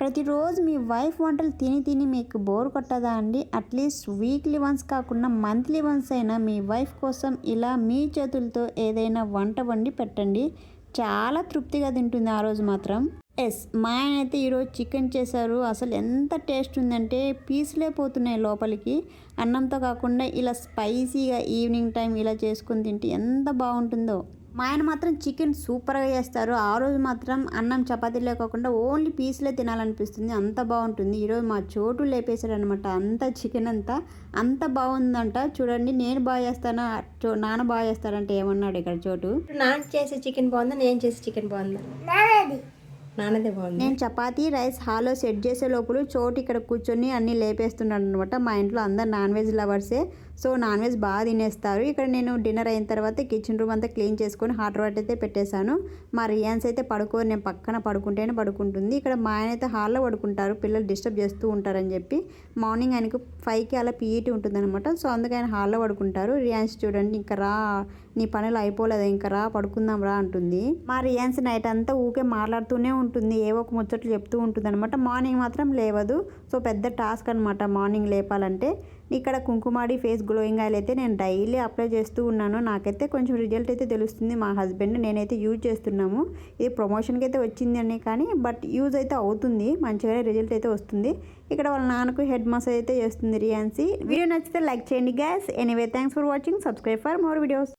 ప్రతిరోజు మీ వైఫ్ వంటలు తిని తిని మీకు బోర్ కొట్టదా అండి? అట్లీస్ట్ వీక్లీ వన్స్ కాకుండా మంత్లీ వన్స్ అయినా మీ వైఫ్ కోసం ఇలా మీ చేతులతో ఏదైనా వంట వండి పెట్టండి. చాలా తృప్తిగా తింటుంది ఆ రోజు మాత్రం. మా ఆయన అయితే ఈరోజు చికెన్ చేశారు. అసలు ఎంత టేస్ట్ ఉందంటే పీసులే పోతున్నాయి లోపలికి. అన్నంతో కాకుండా ఇలా స్పైసీగా ఈవినింగ్ టైం ఇలా చేసుకుని తింటే ఎంత బాగుంటుందో. మా ఆయన మాత్రం చికెన్ సూపర్గా చేస్తారు. ఆ రోజు మాత్రం అన్నం చపాతీలే కాకుండా ఓన్లీ పీసులే తినాలనిపిస్తుంది, అంత బాగుంటుంది. ఈరోజు మా చోటు లేపేశాడు అనమాట. అంత చికెన్ అంత బాగుందంట. చూడండి, నేను బాగా చేస్తానా నాన్న బాగా చేస్తారంటే ఏమన్నాడు ఇక్కడ చోటు. నాన్న చేసే చికెన్ బాగుందా, నేను చేసే చికెన్ బాగుందా? నాన్నదే బాగుంది. నేను చపాతీ రైస్ హాల్లో సెట్ చేసే లోపల చోటు ఇక్కడ కూర్చొని అన్నీ లేపేస్తున్నాడు అనమాట. మా ఇంట్లో అందరు నాన్ వెజ్ లవర్సే, సో నాన్ వెజ్ బాగా తినేస్తారు. ఇక్కడ నేను డిన్నర్ అయిన తర్వాత కిచెన్ రూమ్ అంతా క్లీన్ చేసుకొని హాట్ వాటర్ అయితే పెట్టేశాను. మా రియాన్స్ అయితే పడుకోరు, నేను పక్కన పడుకుంటేనే పడుకుంటుంది. ఇక్కడ మా ఆయన అయితే హాల్లో పడుకుంటారు, పిల్లలు డిస్టర్బ్ చేస్తూ ఉంటారని చెప్పి. మార్నింగ్ ఆయనకు 5కి అలా పీఈటీ ఉంటుందన్నమాట. సో అందుకే ఆయన హాల్లో పడుకుంటారు. రియాన్స్ చూడండి, ఇంకా రా, నీ పనులు అయిపోలేదు, ఇంకా రా పడుకుందాం రా అంటుంది. మా రియాన్స్ నైట్ అంతా ఊకే మాట్లాడుతూనే ఉంటుంది, ఏవో ఒక ముచ్చట్లు చెప్తూ ఉంటుంది అనమాట. మార్నింగ్ మాత్రం లేవదు. సో పెద్ద టాస్క్ అనమాట మార్నింగ్ లేపాలంటే. ఇక్కడ కుంకుమాడి ఫేస్ గ్లోయింగ్ ఆయిల్ అయితే నేను డైలీ అప్లై చేస్తూ ఉన్నాను. నాకైతే కొంచెం రిజల్ట్ అయితే తెలుస్తుంది. మా హస్బెండ్ నేనైతే యూజ్ చేస్తున్నాము. ఇది ప్రమోషన్కి అయితే వచ్చింది అని కానీ బట్ యూజ్ అయితే అవుతుంది, మంచిగానే రిజల్ట్ అయితే వస్తుంది. ఇక్కడ వాళ్ళ నాన్నకు హెడ్ మసాజ్ అయితే చేస్తుంది రియాన్సీ. వీడియో నచ్చితే లైక్ చేయండి guys. Anyway, thanks for watching. Subscribe for more videos.